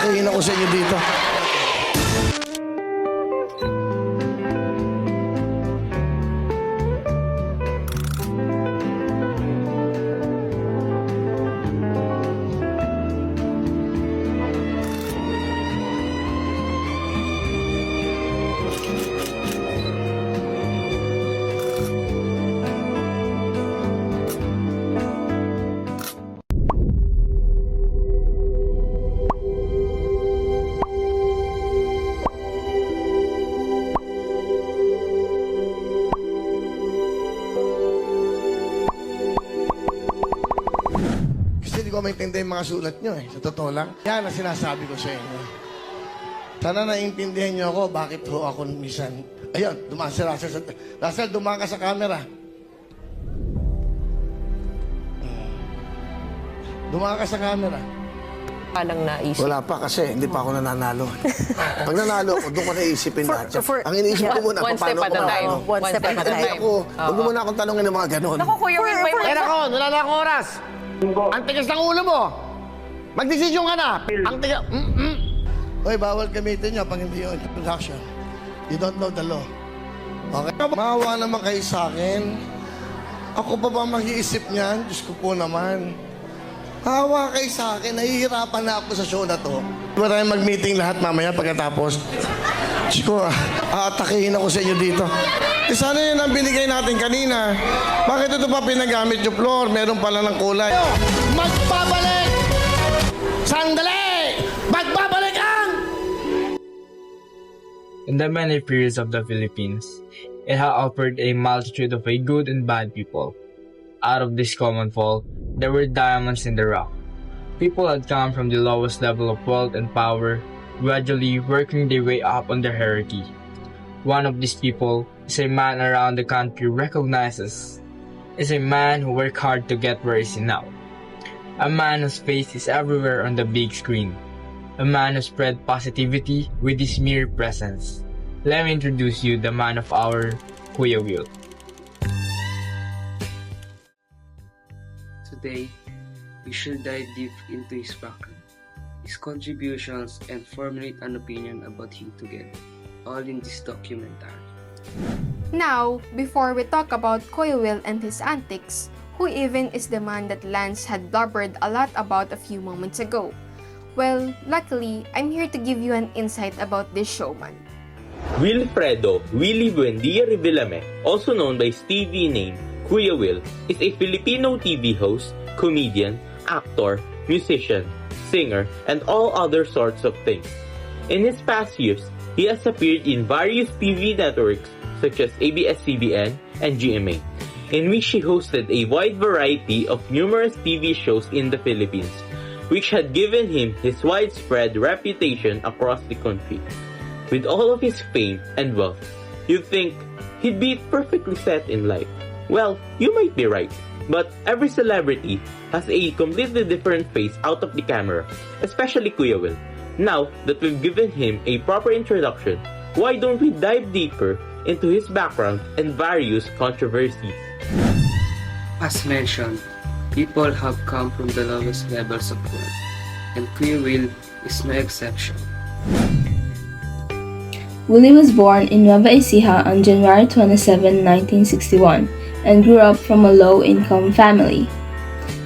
Aatakihin ako sa inyo dito. Hindi ko maintindihan yung mga sulat nyo eh. Sa totoo lang. Yan ang sinasabi ko sa inyo. Sana naiintindihan nyo ako bakit ho ako minsan. Ayun, dumaan si Russell. Russell, dumaan ka sa camera. Dumaan ka sa camera. Palang naisip. Wala pa kasi hindi pa ako nananalo. Pag nanalo ako, doon ko naisipin lahat. Ang iniisip ko muna, One step at a time. One step at a Hindi time. ako, huwag mo muna akong tanongin ng mga ganon. Naku, Kuya Will, may Eh nako, wala na akong oras. Ang tigas ng ulo mo. Magdesisyon ka na. Ang tigas... Hoy, bawal gamitin nyo pag hindi yung introduction. You don't know the law. Okay? Maawa naman kayo sa akin. Ako pa ba mag-iisip niyan? Diyos ko po naman. Maawa kayo sa akin. Nahihirapan na ako sa show na to. Maraming mag-meeting lahat mamaya pagkatapos. Diyos ko, aatakihin ako sa inyo dito. Eh, sana yun ang binigay natin kanina. Bakit ito pa pinagamit yung floor? Meron pala ng kulay. Magbabalik! Sandali! Magbabalik ang... In the many periods of the Philippines, it had offered a multitude of good and bad people. Out of this common fall, there were diamonds in the rough. People had come from the lowest level of wealth and power, gradually working their way up on the hierarchy. One of these people is a man around the country recognizes, is a man who worked hard to get where he is now. A man whose face is everywhere on the big screen. A man who spread positivity with his mere presence. Let me introduce you the man of our Kuya Will. Today, we shall dive deep into his background, his contributions, and formulate an opinion about him together, all in this documentary. Now, before we talk about Kuya Will and his antics, who even is the man that Lance had blubbered a lot about a few moments ago? Well, luckily, I'm here to give you an insight about this showman. Wilfredo Willie Buendia Revillame, also known by his TV name Kuya Will, is a Filipino TV host, comedian, actor, musician, singer, and all other sorts of things. In his past years, he has appeared in various TV networks such as ABS-CBN and GMA, in which he hosted a wide variety of numerous TV shows in the Philippines, which had given him his widespread reputation across the country. With all of his fame and wealth, you'd think he'd be perfectly set in life. Well, you might be right, but every celebrity has a completely different face out of the camera, especially Kuya Will. Now that we've given him a proper introduction, why don't we dive deeper into his background and various controversies? As mentioned, people have come from the lowest levels of wealth, and Kuya Will is no exception. Willie was born in Nueva Ecija on January 27, 1961, and grew up from a low-income family.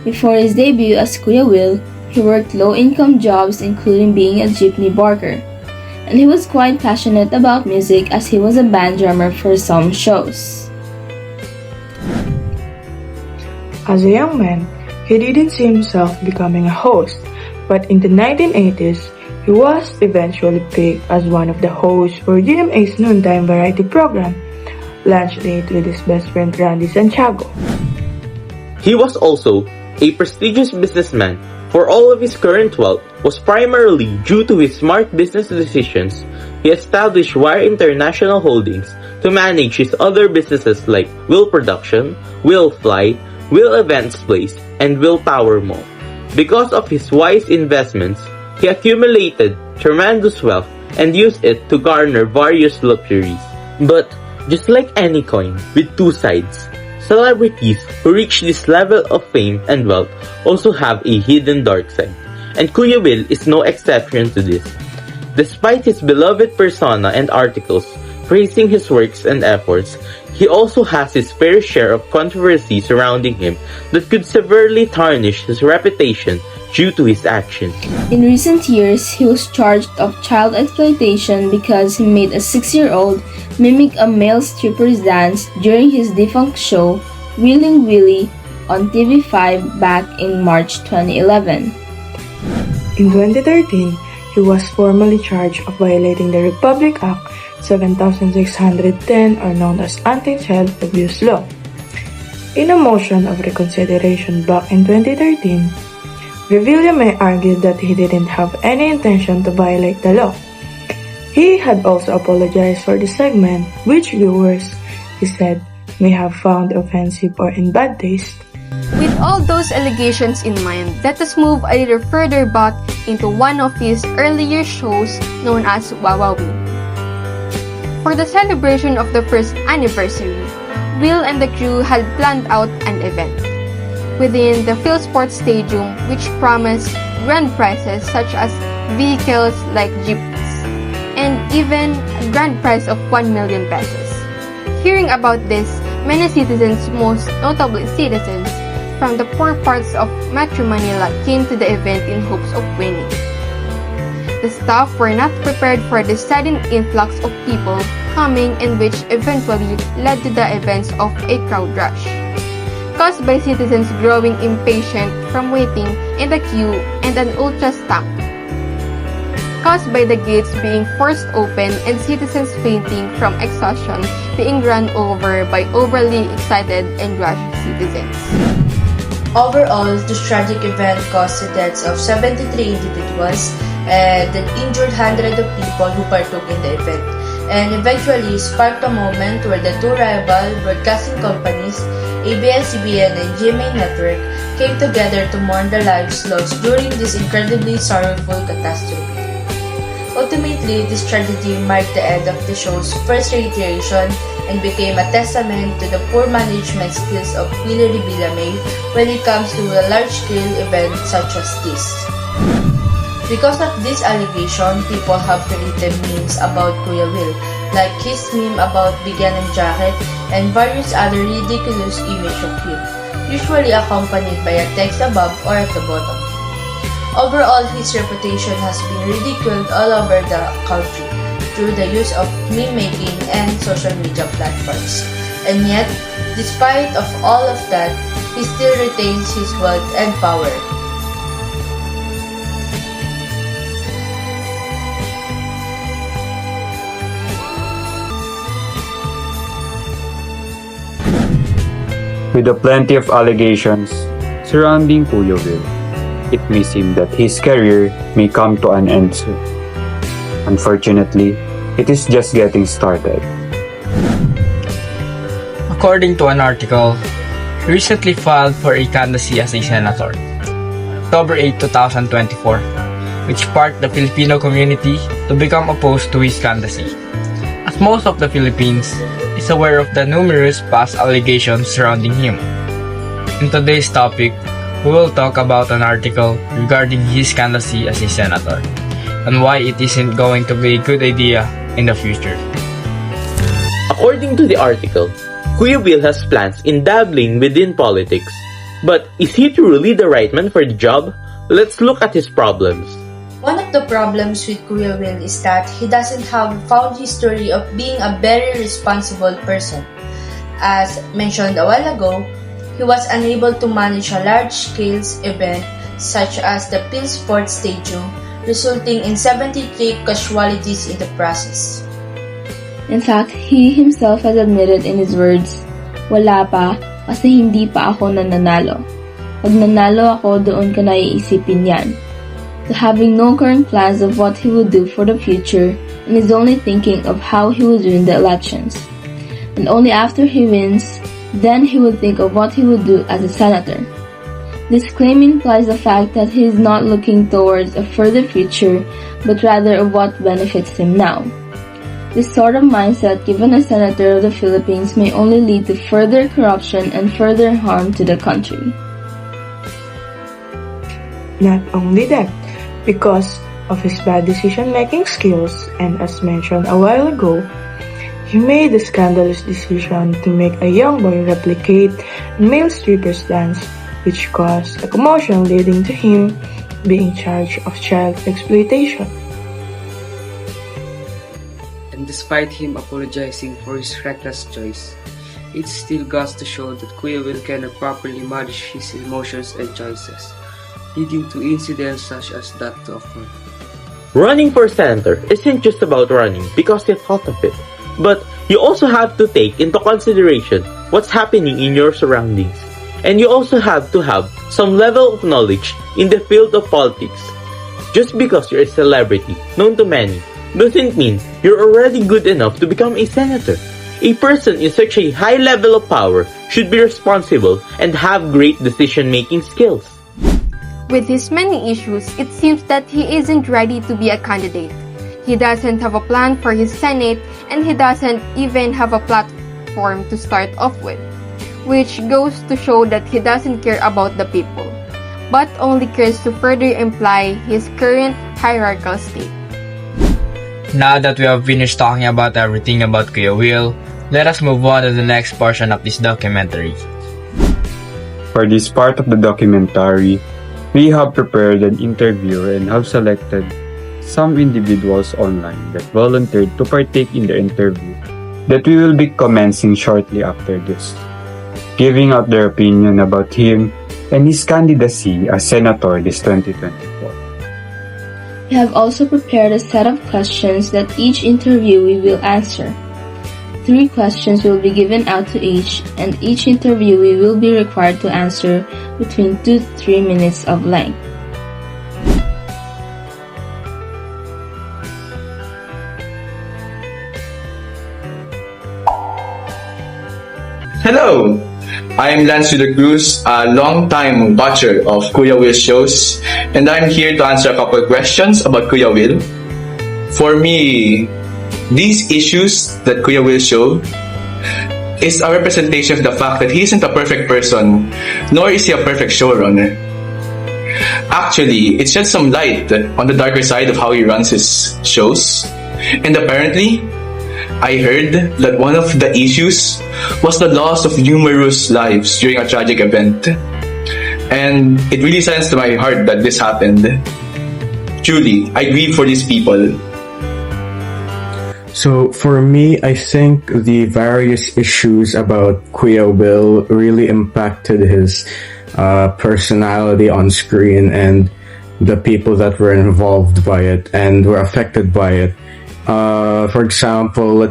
Before his debut as Kuya Will, he worked low-income jobs including being a jeepney barker, and he was quite passionate about music as he was a band drummer for some shows. As a young man, he didn't see himself becoming a host, but in the 1980s, he was eventually picked as one of the hosts for GMA's noontime variety program, Lunch Date with his best friend Randy Santiago. He was also a prestigious businessman, for all of his current wealth was primarily due to his smart business decisions. He established Wire International Holdings to manage his other businesses like Will Production, Will Flight, Will Events Place, and Will Power Mall. Because of his wise investments, he accumulated tremendous wealth and used it to garner various luxuries. But just like any coin with two sides, celebrities who reach this level of fame and wealth also have a hidden dark side. and Kuya Will is no exception to this. Despite his beloved persona and articles praising his works and efforts, he also has his fair share of controversy surrounding him that could severely tarnish his reputation due to his actions. In recent years, he was charged of child exploitation because he made a 6-year-old mimic a male stripper's dance during his defunct show, Wheeling Willie, on TV5 back in March 2011. In 2013, he was formally charged of violating the Republic Act 7610, or known as Anti-Child Abuse Law. In a motion of reconsideration back in 2013, Villame argued that he didn't have any intention to violate the law. He had also apologized for the segment, which viewers, he said, may have found offensive or in bad taste. With all those allegations in mind, let us move a little further back into one of his earlier shows known as Wawawi. For the celebration of the first anniversary, Will and the crew had planned out an event within the Philsports Stadium, which promised grand prizes such as vehicles like jeeps and even a grand prize of 1 million pesos. Hearing about this, many citizens, most notably citizens from the poor parts of Metro Manila, came to the event in hopes of winning. The staff were not prepared for the sudden influx of people coming, and which eventually led to the events of a crowd rush, caused by citizens growing impatient from waiting in the queue, and an ultra stamp, caused by the gates being forced open and citizens fainting from exhaustion being run over by overly excited and rushed citizens. Overall, this tragic event caused the deaths of 73 individuals and injured hundreds of people who partook in the event, and eventually sparked a moment where the two rival broadcasting companies, ABS-CBN and GMA Network, came together to mourn the lives lost during this incredibly sorrowful catastrophe. Ultimately, this tragedy marked the end of the show's first reiteration and became a testament to the poor management skills of Willie Villame when it comes to a large-scale event such as this. Because of this allegation, people have created memes about Kuya Will, like his meme about bigyan ng jacket and various other ridiculous images of him, usually accompanied by a text above or at the bottom. Overall, his reputation has been ridiculed all over the country through the use of meme-making and social media platforms. And yet, despite of all of that, he still retains his wealth and power. With the plenty of allegations surrounding Kuya Will, it may seem that his career may come to an end soon. Unfortunately, it is just getting started. According to an article, he recently filed for a candidacy as a senator, October 8, 2024, which sparked the Filipino community to become opposed to his candidacy, as most of the Philippines is aware of the numerous past allegations surrounding him. In today's topic, we will talk about an article regarding his candidacy as a senator, and why it isn't going to be a good idea in the future. According to the article, Kuya Will has plans in dabbling within politics. But is he truly the right man for the job? Let's look at his problems. One of the problems with Kuya Will is that he doesn't have found history of being a very responsible person. As mentioned a while ago, he was unable to manage a large-scale event such as the Philsports Stadium, resulting in 73 casualties in the process. In fact, he himself has admitted in his words, "Wala pa kasi hindi pa ako nananalo. Pag nanalo ako, doon ko na iisipin yan." To having no current plans of what he will do for the future and is only thinking of how he will win the elections. And only after he wins, then he will think of what he will do as a senator. This claim implies the fact that he is not looking towards a further future, but rather of what benefits him now. This sort of mindset given a senator of the Philippines may only lead to further corruption and further harm to the country. Not only that, because of his bad decision-making skills, and as mentioned a while ago, he made the scandalous decision to make a young boy replicate male strippers dance, which caused a commotion leading to him being charged of child exploitation. And despite him apologizing for his reckless choice, it still goes to show that Kuya Will cannot properly manage his emotions and choices, leading to incidents such as that to occur. Running for senator isn't just about running because you thought of it, but you also have to take into consideration what's happening in your surroundings. And you also have to have some level of knowledge in the field of politics. Just because you're a celebrity known to many doesn't mean you're already good enough to become a senator. A person in such a high level of power should be responsible and have great decision-making skills. With his many issues, it seems that he isn't ready to be a candidate. He doesn't have a plan for his Senate, and he doesn't even have a platform to start off with, which goes to show that he doesn't care about the people, but only cares to further imply his current hierarchical state. Now that we have finished talking about everything about Kuya Will, let us move on to the next portion of this documentary. For this part of the documentary, we have prepared an interview and have selected some individuals online that volunteered to partake in the interview that we will be commencing shortly after this, giving out their opinion about him and his candidacy as senator this 2024. We have also prepared a set of questions that each interviewee will answer. 3 questions will be given out to each, and each interviewee will be required to answer between 2 to 3 minutes of length. Hello, I am Lance de la Cruz, a long-time watcher of Kuya Will's shows, and I'm here to answer a couple of questions about Kuya Will. For me, these issues that Kuya Will show is a representation of the fact that he isn't a perfect person, nor is he a perfect showrunner. Actually, it sheds some light on the darker side of how he runs his shows, and apparently, I heard that one of the issues was the loss of numerous lives during a tragic event. And it really saddens to my heart that this happened. Truly, I grieve for these people. So for me, I think the various issues about Kuya Will really impacted his personality on screen and the people that were involved by it and were affected by it. For example,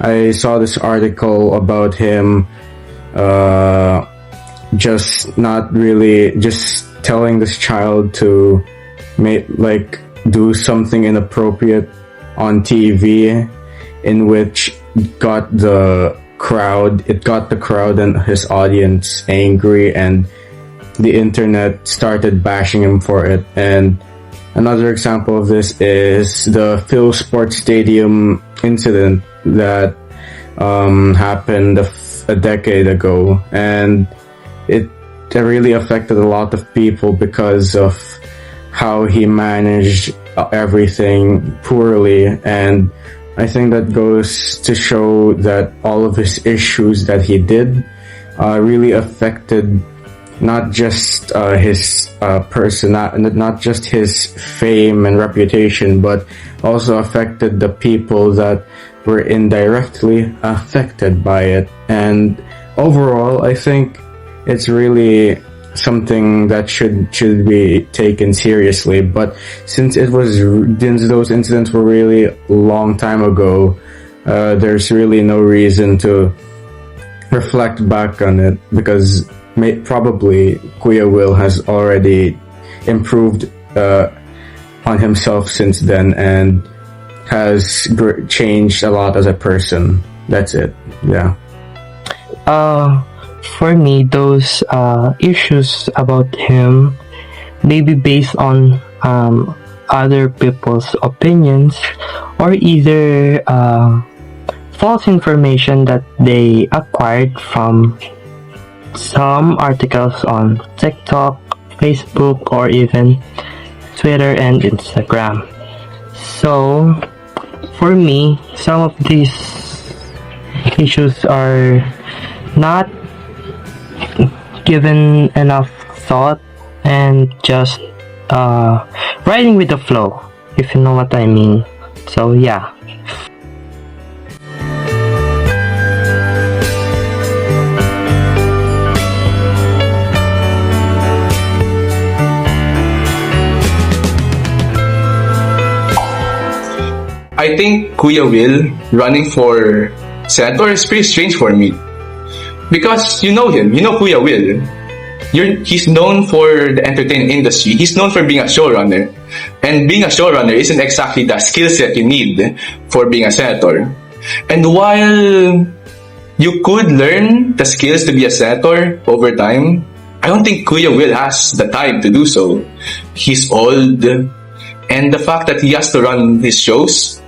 I saw this article about him just telling this child to do something inappropriate on TV, in which it got the crowd and his audience angry, and the internet started bashing him for it. And another example of this is the Phil Sports Stadium incident that happened a decade ago, and it really affected a lot of people because of how he managed everything poorly. And I think that goes to show that all of his issues that he did really affected not just his not just his fame and reputation, but also affected the people that were indirectly affected by it. And overall, I think it's really something that should be taken seriously. But since those incidents were really a long time ago, there's really no reason to reflect back on it, because probably Kuya Will has already improved on himself since then and has changed a lot as a person. That's it. Yeah. For me, those issues about him may be based on other people's opinions, or either false information that they acquired from some articles on TikTok, Facebook, or even Twitter, and Instagram. So, for me, some of these issues are not given enough thought and just riding with the flow, if you know what I mean. So yeah. I think Kuya Will running for senator is pretty strange for me. Because you know him, you know Kuya Will. He's known for the entertainment industry. He's known for being a showrunner. And being a showrunner isn't exactly the skill set you need for being a senator. And while you could learn the skills to be a senator over time, I don't think Kuya Will has the time to do so. He's old. And the fact that he has to run his shows,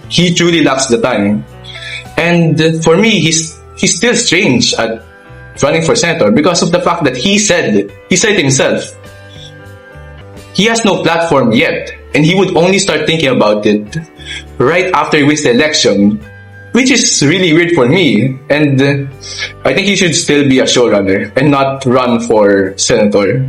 he truly lacks the time. And for me, he's still strange at running for senator because of the fact that he said it himself. He has no platform yet, and he would only start thinking about it right after he wins the election, which is really weird for me. And I think he should still be a showrunner and not run for senator.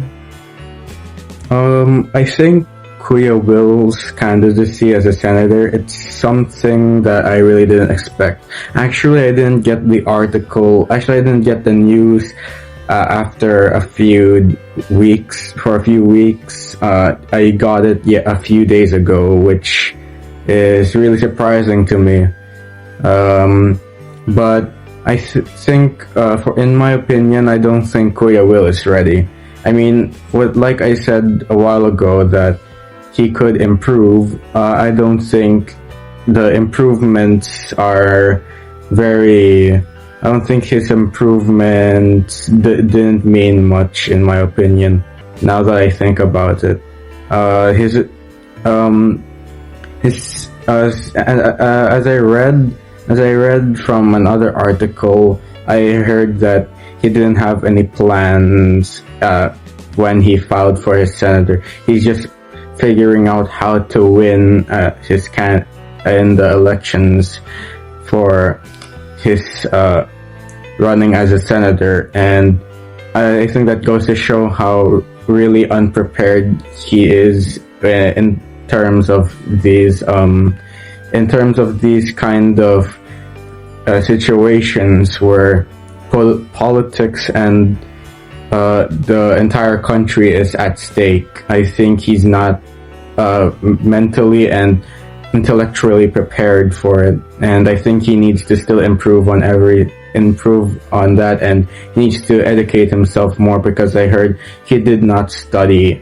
I think Kuya Will's candidacy as a senator, it's something that I really didn't expect. Actually, I didn't get the article. Actually, I didn't get the news after a few weeks. For a few weeks, I got it a few days ago, which is really surprising to me. But I think, in my opinion, I don't think Kuya Will is ready. I mean, like I said a while ago, that he could improve. I don't think the improvements are very. I don't think his improvements didn't mean much, in my opinion. Now that I think about it, as I read from another article, I heard that he didn't have any plans when he filed for his senator. He's just figuring out how to win in the elections for his running as a senator, and I think that goes to show how really unprepared he is in terms of these kind of situations where politics and the entire country is at stake. I think he's not mentally and intellectually prepared for it, and I think he needs to still improve on that, and he needs to educate himself more, because I heard he did not study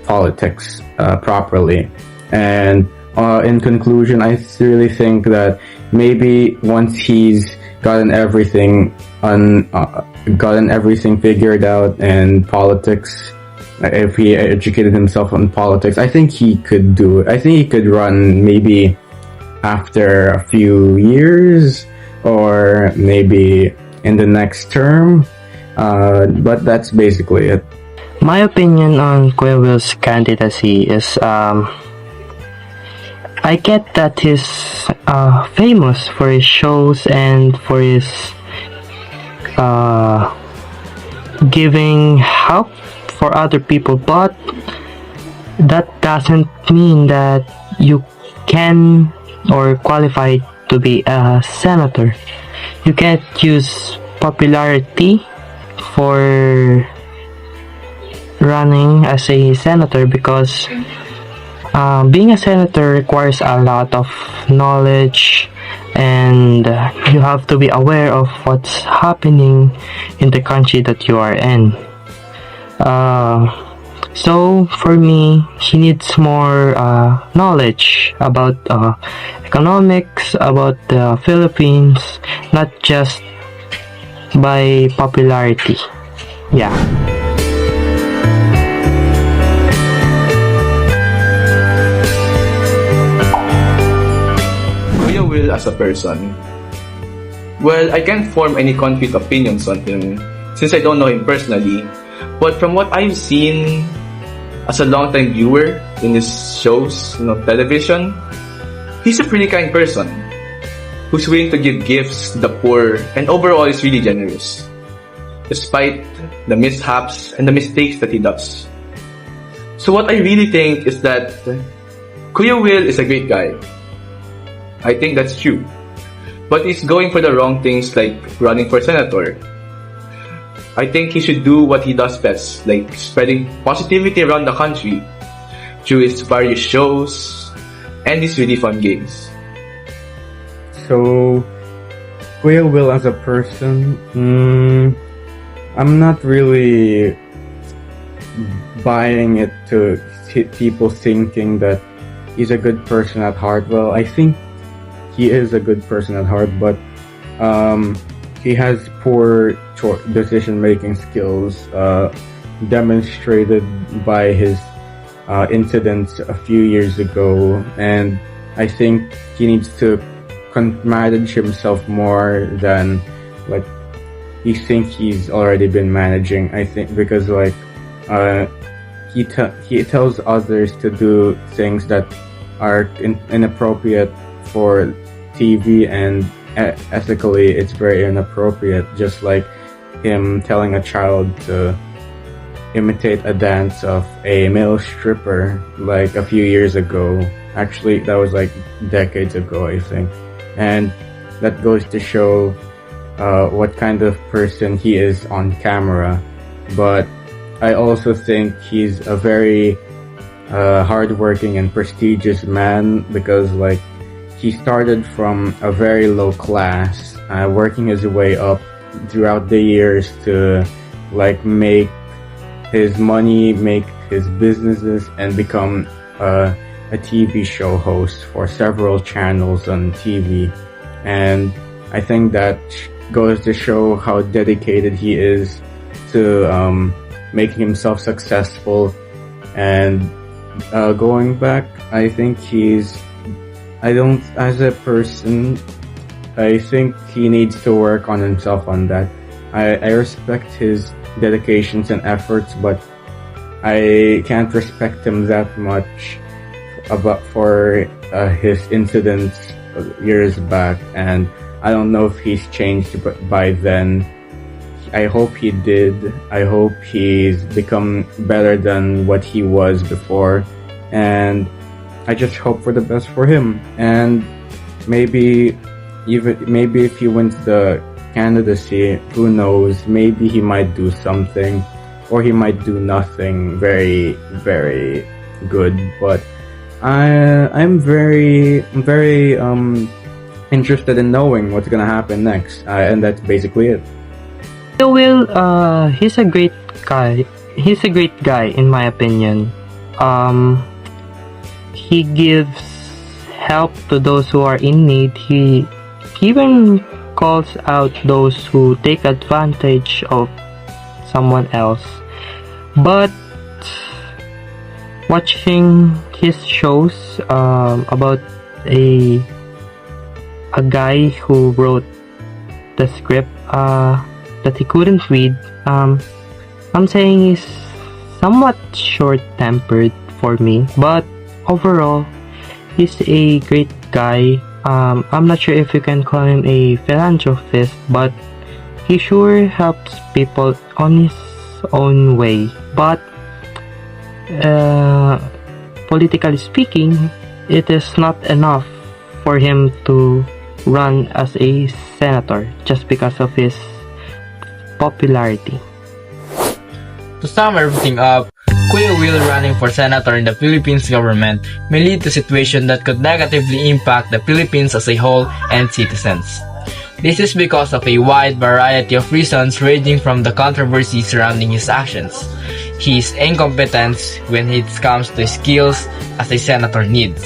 politics properly. And in conclusion, I really think that maybe once he's gotten everything figured out in politics, if he educated himself on politics, I think he could do it. I think he could run maybe after a few years, or maybe in the next term. But that's basically it. My opinion on Kuya Will's candidacy is I get that he's famous for his shows and for his giving help for other people, but that doesn't mean that you can or qualify to be a senator. You can't use popularity for running as a senator, because being a senator requires a lot of knowledge, and you have to be aware of what's happening in the country that you are in. So for me, he needs more knowledge about economics, about the Philippines, not just by popularity. Yeah. Kuya Will as a person. Well, I can't form any concrete opinions on him since I don't know him personally. But from what I've seen, as a longtime viewer in his shows, television, he's a pretty kind person who's willing to give gifts to the poor and overall is really generous, despite the mishaps and the mistakes that he does. So what I really think is that Kuya Will is a great guy. I think that's true. But he's going for the wrong things like running for senator. I think he should do what he does best, like spreading positivity around the country through his various shows and his really fun games. So, Kuya Will as a person, I'm not really buying it to people thinking that he's a good person at heart. Well, I think he is a good person at heart, but he has poor decision-making skills, demonstrated by his incidents a few years ago, and I think he needs to manage himself more than like he thinks he's already been managing. I think because he tells others to do things that are inappropriate for TV, and ethically it's very inappropriate, just like him telling a child to imitate a dance of a male stripper like a few years ago. Actually, that was like decades ago, I think. And that goes to show what kind of person he is on camera. But I also think he's a very hardworking and prestigious man, because he started from a very low class, working his way up throughout the years to make his money, make his businesses, and become a TV show host for several channels on TV. And I think that goes to show how dedicated he is to making himself successful. And going back, I think as a person, I think he needs to work on himself on that. I respect his dedications and efforts, but I can't respect him that much for his incidents years back, and I don't know if he's changed by then. I hope he did. I hope he's become better than what he was before, and I just hope for the best for him. And maybe if he wins the candidacy, who knows, maybe he might do something, or he might do nothing very, very good. But I'm very interested in knowing what's gonna happen next, and that's basically it. Will, he's a great guy. He's a great guy in my opinion. He gives help to those who are in need. He even calls out those who take advantage of someone else. But watching his shows about a guy who wrote the script that he couldn't read, I'm saying he's somewhat short-tempered for me, but overall he's a great guy. I'm not sure if you can call him a philanthropist, but he sure helps people on his own way. But politically speaking, it is not enough for him to run as a senator just because of his popularity. To sum everything up, Kuya Will running for senator in the Philippines government may lead to a situation that could negatively impact the Philippines as a whole and citizens. This is because of a wide variety of reasons ranging from the controversy surrounding his actions, his incompetence when it comes to his skills as a senator needs,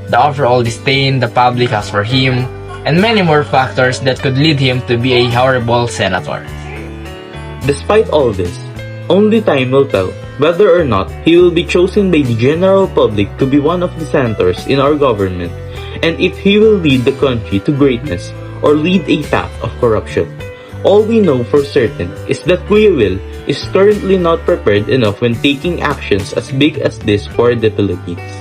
the overall disdain the public has for him, and many more factors that could lead him to be a horrible senator. Despite all this, only time will tell whether or not he will be chosen by the general public to be one of the senators in our government, and if he will lead the country to greatness or lead a path of corruption. All we know for certain is that Kuya Will is currently not prepared enough when taking actions as big as this for the Philippines.